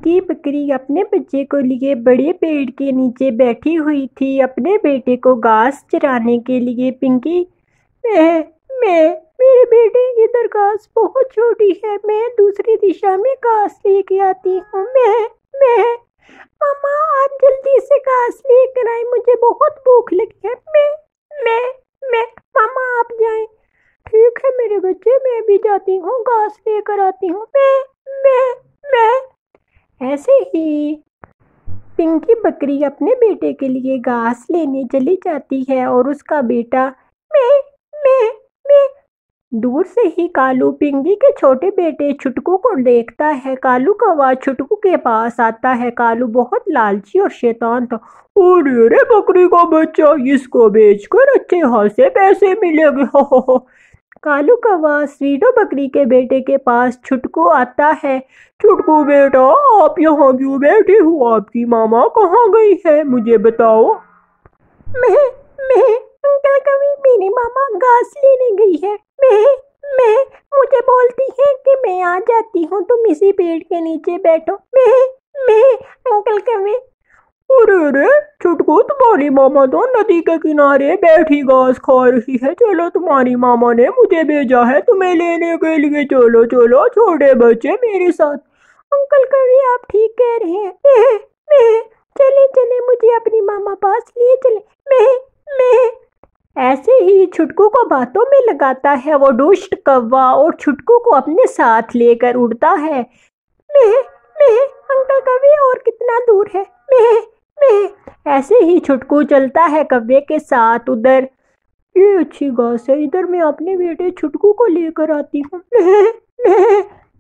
पिंकी बकरी अपने बच्चे को लिए बड़े पेड़ के नीचे बैठी हुई थी अपने बेटे को घास चराने के लिए। पिंकी, मैं मेरे बेटे की दरख्वास्त बहुत छोटी है, मैं दूसरी दिशा में घास लेके आती हूँ। मैं मामा आप जल्दी से घास लेकर आए, मुझे बहुत भूख लगी है। मैं मामा आप जाएं। ठीक है मेरे बच्चे, मैं भी जाती हूँ, घास लेकर आती हूँ। मैं ऐसे ही पिंकी बकरी अपने बेटे के लिए घास लेने चली जाती है और उसका बेटा मैं दूर से ही कालू पिंकी के छोटे बेटे छुटकू को देखता है। कालू कौवा छुटकू के पास आता है। कालू बहुत लालची और शैतान था। अरे रे बकरी का बच्चा, इसको बेचकर अच्छे खासे पैसे मिलेंगे। हो। कालू कौवा स्वीडो बकरी के बेटे के पास छुटकू आता है। छुटकू बेटा, आप यहाँ क्यों बैठे हो? आपकी मामा कहाँ गई है, मुझे बताओ। मैं अंकल कभी मेरी मामा घास लेने गई है। मैं मुझे बोलती है कि मैं आ जाती हूँ, तुम इसी पेड़ के नीचे बैठो। मैं अंकल कभी। अरे छुटकू, तुम्हारी मामा तो नदी के किनारे बैठी घास खा रही है। चलो, तुम्हारी मामा ने मुझे भेजा है तुम्हें लेने के लिए। चलो छोटे बच्चे मेरे साथ। अंकल कभी आप ठीक कह रहे हैं। मैं चले मुझे अपनी मामा पास लिए चले। मैं ऐसे ही छुटकू को बातों में लगाता है। वो दुष्ट कौवा और छुटकू को अपने साथ लेकर उड़ता है। मैं अंकल कभी और कितना दूर है? मैं ऐसे ही छुटकू चलता है कौवे के साथ। उधर ये अच्छी घास है, इधर मैं अपने बेटे छुटकू को लेकर आती हूँ।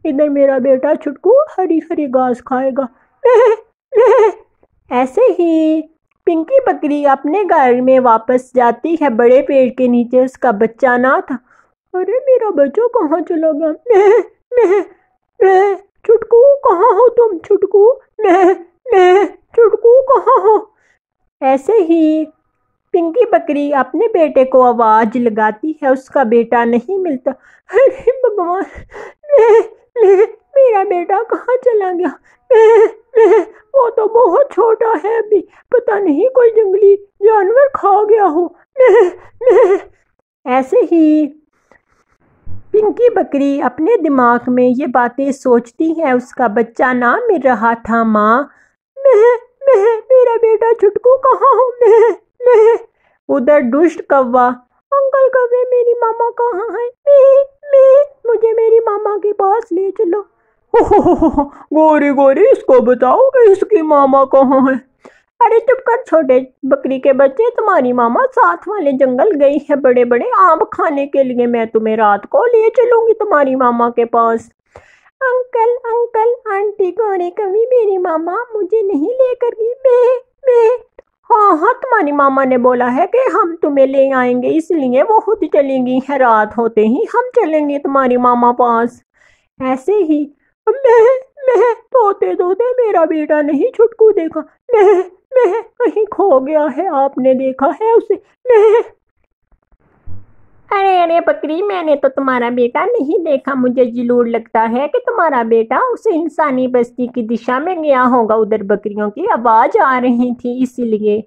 इधर मेरा बेटा छुटकू हरी हरी घास खाएगा। ऐसे ही पिंकी बकरी अपने घर में वापस जाती है। बड़े पेड़ के नीचे उसका बच्चा ना था। अरे मेरा बच्चा कहाँ चला गया? मैं छुटकू, कहाँ हो तुम? छुटकू, मैं छुटकू, कहाँ हो? ऐसे ही पिंकी बकरी अपने बेटे को आवाज लगाती है, उसका बेटा नहीं मिलता। अरे भगवान, मेरा बेटा कहाँ चला गया? वो तो बहुत छोटा है अभी, पता नहीं कोई जंगली जानवर खा गया हो। ऐसे ही पिंकी बकरी अपने दिमाग में ये बातें सोचती है। उसका बच्चा ना मिल रहा था। माँ, मेरा बेटा छुटकू कहाँ हो? उधर दुष्ट कौवा, अंकल कौवे मेरी मामा कहाँ है? मुझे मेरी मामा के पास ले चलो। गोरी इसको बताओ कि इसकी मामा कहाँ है? अरे चुप कर छोटे बकरी के बच्चे, तुम्हारी मामा साथ वाले जंगल गई है बड़े बड़े आम खाने के लिए। मैं तुम्हें रात को ले चलूंगी तुम्हारी मामा के पास। अंकल आंटी गोरे कभी मेरी मामा मुझे नहीं लेकर गई। मैं हाँ, तुम्हारी मामा ने बोला है कि हम तुम्हें ले आएंगे, इसलिए वो खुद चलेंगी है। रात होते ही हम चलेंगे तुम्हारी मामा पास। ऐसे ही मैं तोते मेरा बेटा नहीं छुटकू देखा। मैं कहीं खो गया है, आपने देखा है उसे? अरे बकरी, मैंने तो तुम्हारा बेटा नहीं देखा। मुझे जरूर लगता है कि तुम्हारा बेटा उस इंसानी बस्ती की दिशा में गया होगा। उधर बकरियों की आवाज आ रही थी, इसीलिए।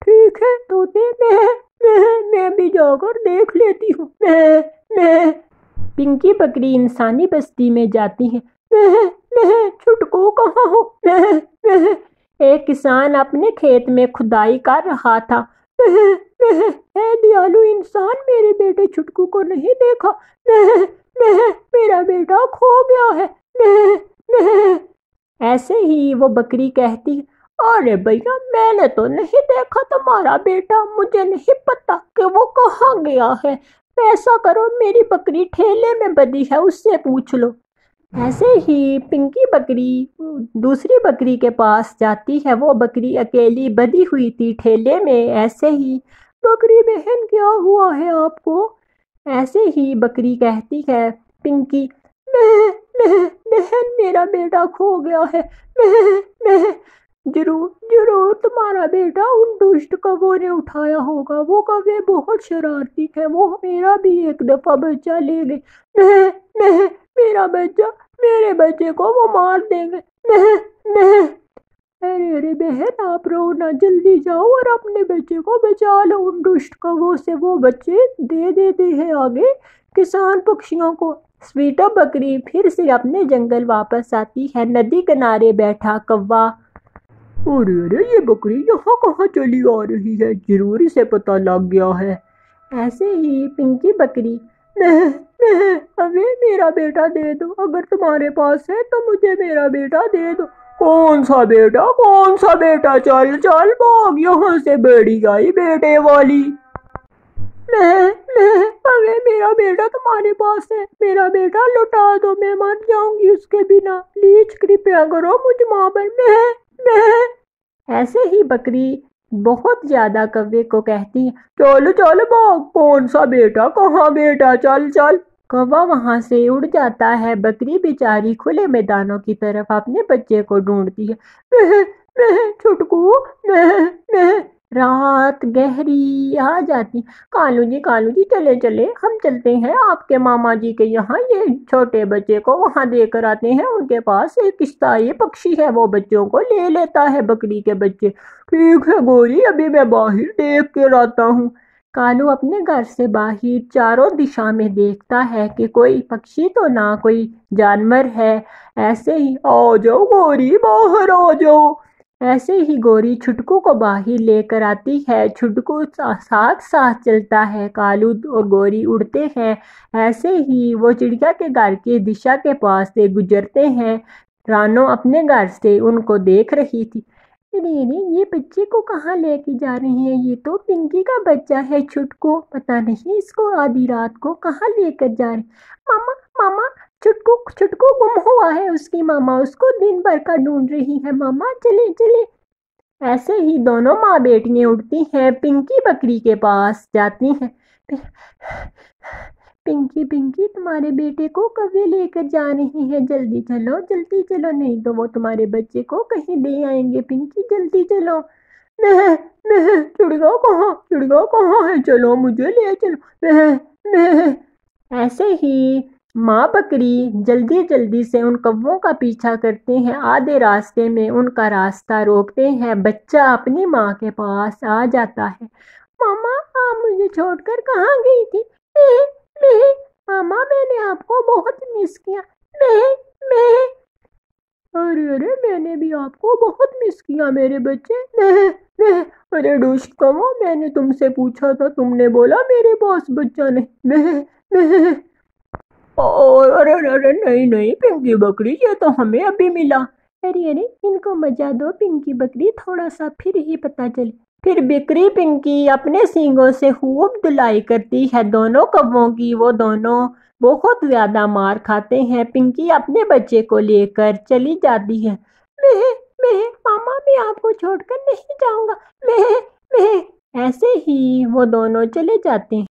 ठीक है तोते, मैं भी जाकर देख लेती हूँ। मैं पिंकी बकरी इंसानी बस्ती में जाती है। छुटकू कहाँ हो? एक किसान अपने खेत में खुदाई कर रहा था। है दयालु इंसान, मेरे बेटे छुटकू को नहीं देखा। मेरा बेटा खो गया है। ऐसे ही वो बकरी कहती, अरे भैया, मैंने तो नहीं देखा तुम्हारा बेटा, मुझे नहीं पता कि वो कहाँ गया है। ऐसा करो, मेरी बकरी ठेले में बंधी है, उससे पूछ लो। ऐसे ही पिंकी बकरी दूसरी बकरी के पास जाती है। वो बकरी अकेली बंधी हुई थी ठेले में। ऐसे ही, बकरी बहन क्या हुआ है आपको? ऐसे ही बकरी कहती है, पिंकी, बहन मेरा बेटा खो गया है। मैं जरूर तुम्हारा बेटा उन दुष्ट कौवों ने उठाया होगा। वो कौवे बहुत शरारती है, वो मेरा भी एक दफा बच्चा ले गए। मेरा बच्चा, मेरे बच्चे को वो मार देंगे। मैं मैं अरे अरे बहन, आप रो ना, जल्दी जाओ और अपने बच्चे को बचा लो उन दुष्ट कौवों से। वो बच्चे दे देते हैं आगे किसान पक्षियों को। स्वीटा बकरी फिर से अपने जंगल वापस आती है। नदी किनारे बैठा कौवा, अरे अरे ये बकरी यहाँ कहाँ चली आ रही है, जरूर इसे पता लग गया है। ऐसे ही पिंकी बकरी, मैं मैं हमें मेरा बेटा दे दो, अगर तुम्हारे पास है तो मुझे मेरा बेटा दे दो। कौन सा बेटा, कौन सा बेटा, चल चल भाग यहाँ से, बेड़ी आई बेटे वाली। मैं हमें मेरा बेटा तुम्हारे पास है, मेरा बेटा लौटा दो, मैं मर जाऊंगी उसके बिना, प्लीज कृपया करो मुझ माँ पर। मैं ऐसे ही बकरी बहुत ज्यादा कौवे को कहती है, चल चल भाग, कौन सा बेटा, कहाँ बेटा, चल चल। कौवा वहां से उड़ जाता है। बकरी बेचारी खुले मैदानों की तरफ अपने बच्चे को ढूंढती है। मैं छुटकू, मैं रात गहरी आ जाती। कालू जी चले चले, हम चलते हैं आपके मामा जी के यहाँ, ये छोटे बच्चे को वहाँ देकर आते हैं, उनके पास एक स्थायी पक्षी है, वो बच्चों को ले लेता है, बकरी के बच्चे। ठीक है गोरी, अभी मैं बाहर देख कर आता हूँ। कालू अपने घर से बाहर चारों दिशा में देखता है कि कोई पक्षी तो ना कोई जानवर है। ऐसे ही, आ जाओ गोरी, बाहर आ जाओ। ऐसे ही गोरी छुटकू को बाहर लेकर आती है। छुटकू साथ साथ चलता है, कालू और गोरी उड़ते हैं। ऐसे ही वो चिड़िया के घर की दिशा के पास से गुजरते हैं। रानो अपने घर से उनको देख रही थी। अरे अरे, ये बच्चे को कहाँ लेके जा रहे हैं, ये तो पिंकी का बच्चा है छुटकू, पता नहीं इसको आधी रात को कहाँ लेकर जा रहे। मामा मामा, छुटकू छुटकू गुम हुआ है, उसकी मामा उसको दिन भर का ढूंढ रही है, मामा चले चले। ऐसे ही दोनों माँ बेटियां उड़ती हैं, पिंकी बकरी के पास जाती हैं। पिंकी पिंकी, तुम्हारे बेटे को कभी लेकर जा रही है, जल्दी चलो, नहीं तो वो तुम्हारे बच्चे को कहीं दे आएंगे। पिंकी जल्दी चलो। मैं चिड़िया कहाँ है, चलो मुझे ले चलो। मैं ऐसे ही माँ बकरी जल्दी जल्दी से उन कौवों का पीछा करते हैं। आधे रास्ते में उनका रास्ता रोकते हैं। बच्चा अपनी माँ के पास आ जाता है। मामा, आप मुझे छोड़कर कहाँ गई थी? मैं मामा, मैंने आपको बहुत मिस किया। मैं अरे अरे, मैंने भी आपको बहुत मिस किया मेरे बच्चे। मैं अरे दुष्ट कौवा, मैंने तुमसे पूछा था, तुमने बोला मेरे पास बच्चा नहीं। मैं और अरे अरे, नहीं नहीं पिंकी बकरी, ये तो हमें अभी मिला। अरे अरे, इनको मजा दो पिंकी बकरी, थोड़ा सा फिर ही पता चले। फिर बिक्री पिंकी अपने सींगों से खूब धुलाई करती है दोनों कौवों की। वो दोनों बहुत ज्यादा मार खाते हैं। पिंकी अपने बच्चे को लेकर चली जाती है। मैं मामा, मैं आपको छोड़कर नहीं जाऊंगा। मैं ऐसे ही वो दोनों चले जाते हैं।